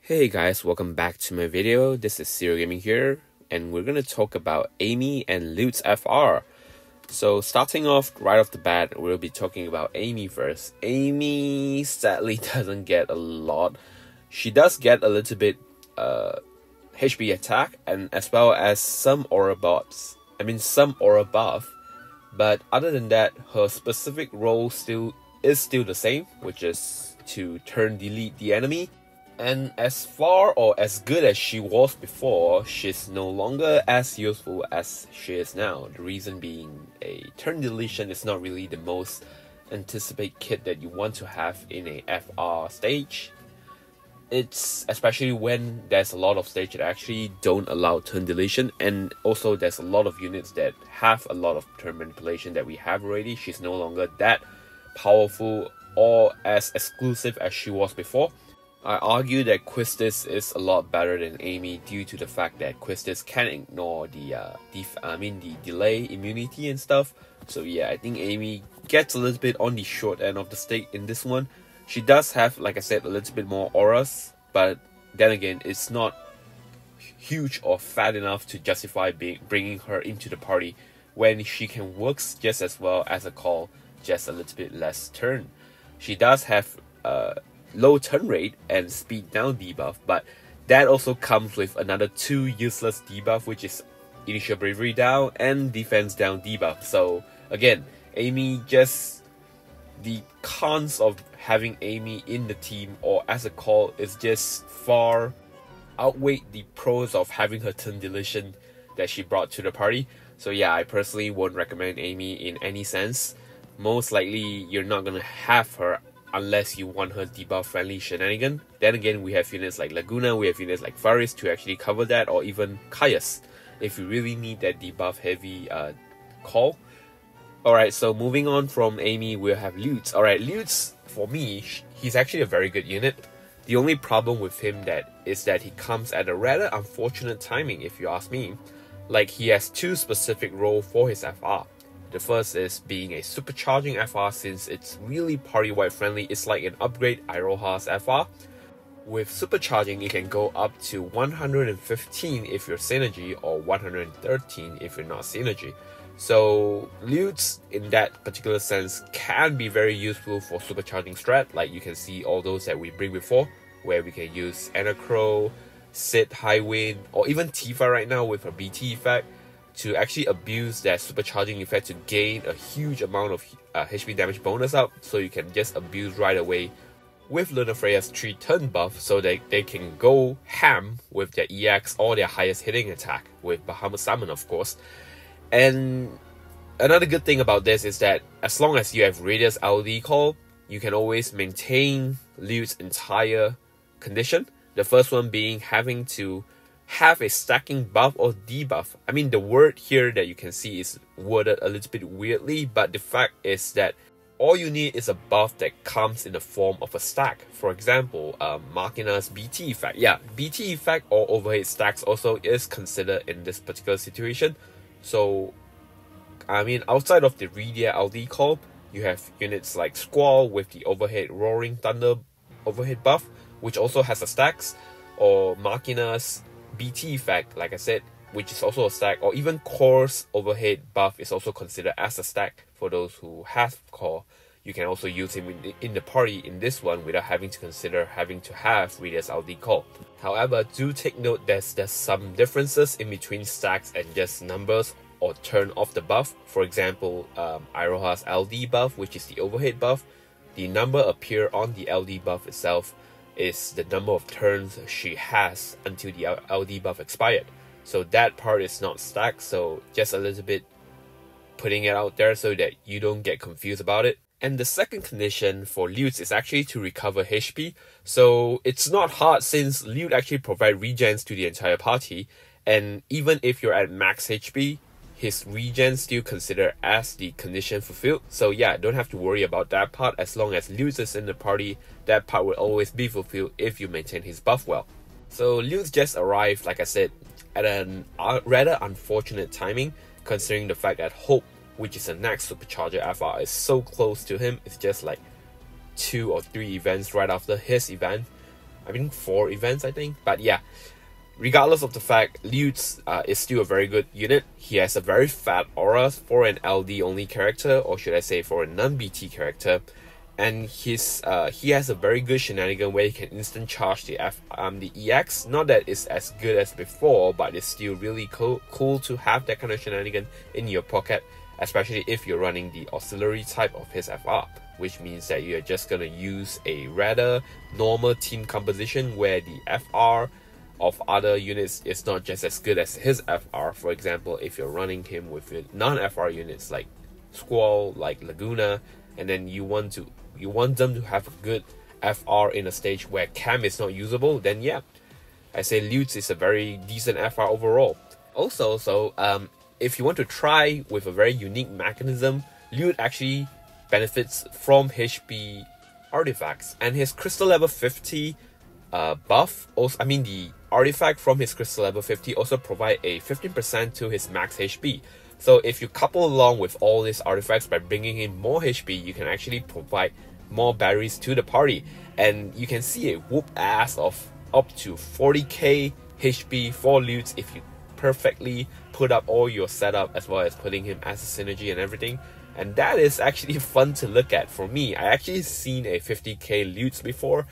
Hey guys, welcome back to my video. This is Serial Gaming here, and we're gonna talk about Amy and Llyud's FR. So starting off right off the bat, we'll be talking about Amy first. Amy sadly doesn't get a lot. She does get a little bit HP attack, and as well as some aura buffs. Some aura buff. But other than that, her specific role is still the same, which is to delete the enemy. And as far or as good as she was before, she's no longer as useful as she is now. The reason being, a turn deletion is not really the most anticipated kit that you want to have in a FR stage. It's especially when there's a lot of stages that actually don't allow turn deletion, and also there's a lot of units that have a lot of turn manipulation that we have already. She's no longer that powerful or as exclusive as she was before. I argue that Quistis is a lot better than Amy due to the fact that Quistis can ignore the delay immunity and stuff. So yeah, I think Amy gets a little bit on the short end of the stick in this one. She does have, like I said, a little bit more auras, but then again, it's not huge or fat enough to justify bringing her into the party when she can work just as well as a call, just a little bit less turn. She does have low turn rate and speed down debuff, but that also comes with another 2 useless debuff, which is initial bravery down and defense down debuff. So again, Amy, just the cons of having Amy in the team or as a call is just far outweigh the pros of having her turn deletion that she brought to the party. So yeah, I personally won't recommend Amy in any sense. Most likely you're not gonna have her unless you want her debuff friendly shenanigan. Then again, we have units like Laguna, we have units like Faris to actually cover that, or even Caius if you really need that debuff heavy call. Alright, so moving on from Amy, we'll have Llyud. Alright, Llyud, for me, he's actually a very good unit. The only problem with him is that he comes at a rather unfortunate timing, if you ask me. Like, he has 2 specific roles for his FR. The first is being a supercharging FR, since it's really party-wide friendly. It's like an upgrade Iroha's FR. With supercharging, it can go up to 115 if you're synergy, or 113 if you're not synergy. So Llyud, in that particular sense, can be very useful for supercharging strat. Like you can see all those that we bring before, where we can use Anacro, Sid, Highwind, or even Tifa right now with her BT effect, to actually abuse that supercharging effect to gain a huge amount of HP damage bonus up, so you can just abuse right away with Lunafreya's 3 turn buff, so that they can go ham with their EX or their highest hitting attack with Bahamut Summon, of course. And another good thing about this is that as long as you have Rydia LDCA call, you can always maintain Llyud's entire condition. The first one being having to have a stacking buff or debuff. The word here that you can see is worded a little bit weirdly, but the fact is that all you need is a buff that comes in the form of a stack. For example, Machina's BT effect. Yeah, BT effect or overhead stacks also is considered in this particular situation. So, outside of the Rydia LDCA, you have units like Squall with the overhead Roaring Thunder overhead buff, which also has a stacks, or Machina's BT effect, like I said, which is also a stack, or even Core's overhead buff is also considered as a stack. For those who have Core, you can also use him in the party in this one without having to consider having to have Rydia's LDCA. However, do take note there's some differences in between stacks and just numbers or turn of the buff. For example, Iroha's LD buff, which is the overhead buff, the number appear on the LD buff itself is the number of turns she has until the LD buff expired. So that part is not stacked, so just a little bit putting it out there so that you don't get confused about it. And the second condition for Llyud is actually to recover HP. So it's not hard, since Llyud actually provides regens to the entire party, and even if you're at max HP, his regen still considered as the condition fulfilled. So yeah, don't have to worry about that part. As long as Llyud is in the party, that part will always be fulfilled if you maintain his buff well. So Llyud just arrived, like I said, at a rather unfortunate timing, considering the fact that Hope, which is the next Supercharger FR, is so close to him. It's just like 2 or 3 events right after his event. I think 4 events, I think. But yeah, regardless of the fact, Llyud is still a very good unit. He has a very fat aura for an LD only character, or should I say for a non-BT character. And he has a very good shenanigan where he can instant charge the EX. Not that it's as good as before, but it's still really cool to have that kind of shenanigan in your pocket, especially if you're running the auxiliary type of his FR, which means that you're just gonna use a rather normal team composition where the FR of other units is not just as good as his FR. For example, if you're running him with non-FR units like Squall, like Laguna, and then you want them to have a good FR in a stage where cam is not usable, then yeah, I say Llyud is a very decent FR overall. Also, if you want to try with a very unique mechanism, Llyud actually benefits from HP artifacts, and his crystal level 50 buff, also, I mean the artifact from his crystal level 50 also provide a 15% to his max HP. So if you couple along with all these artifacts by bringing in more HP, you can actually provide more batteries to the party, and you can see a whoop ass of up to 40k HP for Llyud if you perfectly put up all your setup as well as putting him as a synergy and everything. And that is actually fun to look at for me. I actually seen a 50k Llyud before,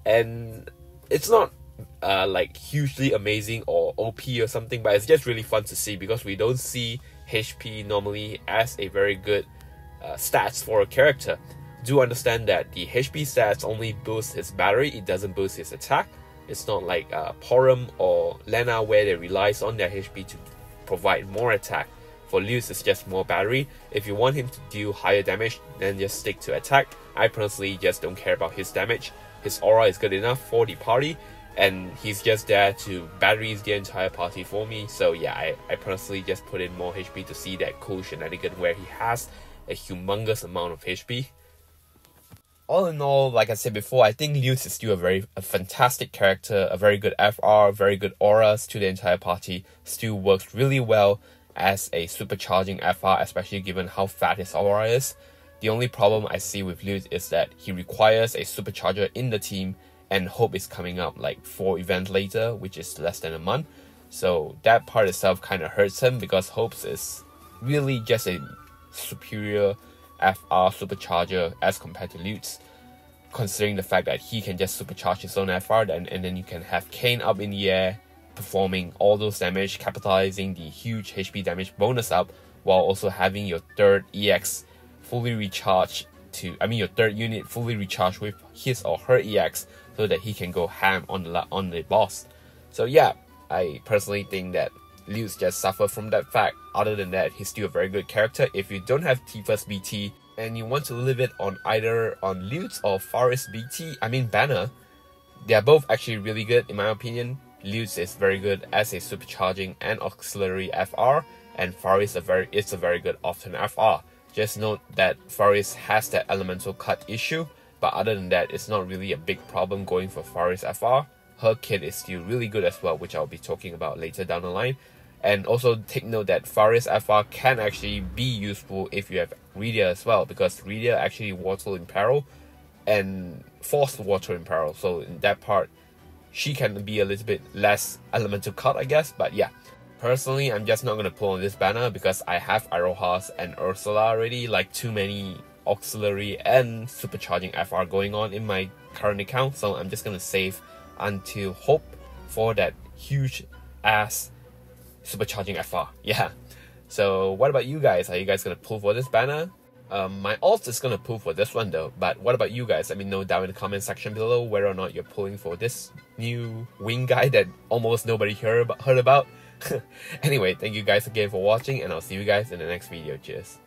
and it's not like hugely amazing or OP or something, but it's just really fun to see because we don't see HP normally as a very good stats for a character. Do understand that the HP stats only boost his battery, it doesn't boost his attack. It's not like Porum or Lena where they relies on their HP to provide more attack. For Llyud, it's just more battery. If you want him to deal higher damage, then just stick to attack. I personally just don't care about his damage. His aura is good enough for the party, and he's just there to batteries the entire party for me. So yeah, I personally just put in more HP to see that cool shenanigan where he has a humongous amount of HP. All in all, like I said before, I think Llyud is still a fantastic character, a very good FR, very good auras to the entire party, still works really well as a supercharging FR, especially given how fat his aura is. The only problem I see with Llyud is that he requires a supercharger in the team, and Hope is coming up like 4 events later, which is less than a month. So that part itself kind of hurts him because Hope's is really just a superior FR supercharger as compared to Llyud's, considering the fact that he can just supercharge his own FR and then you can have Kane up in the air performing all those damage, capitalizing the huge HP damage bonus up, while also having your third EX fully recharged your third unit fully recharged with his or her EX so that he can go ham on the boss. So yeah, I personally think that Llyud just suffer from that fact. Other than that, he's still a very good character. If you don't have Tifa's BT and you want to live it on either on Llyud or Faris BT, banner, they are both actually really good in my opinion. Llyud is very good as a supercharging and auxiliary FR, and Faris is a very good often FR. Just note that Faris has that elemental cut issue, but other than that, it's not really a big problem going for Faris FR. Her kit is still really good as well, which I'll be talking about later down the line. And also take note that Faris FR can actually be useful if you have Rydia as well, because Rydia actually water in peril and forced water in peril. So in that part, she can be a little bit less elemental cut, I guess. But yeah, personally, I'm just not going to pull on this banner because I have Irohas and Ursula already, like too many auxiliary and supercharging FR going on in my current account. So I'm just going to save until Hope for that huge ass supercharging FR. Yeah. So what about you guys? Are you guys gonna pull for this banner? My alt is gonna pull for this one though, but what about you guys? Let me know down in the comment section below whether or not you're pulling for this new wing guy that almost nobody heard about. Anyway, thank you guys again for watching, and I'll see you guys in the next video. Cheers.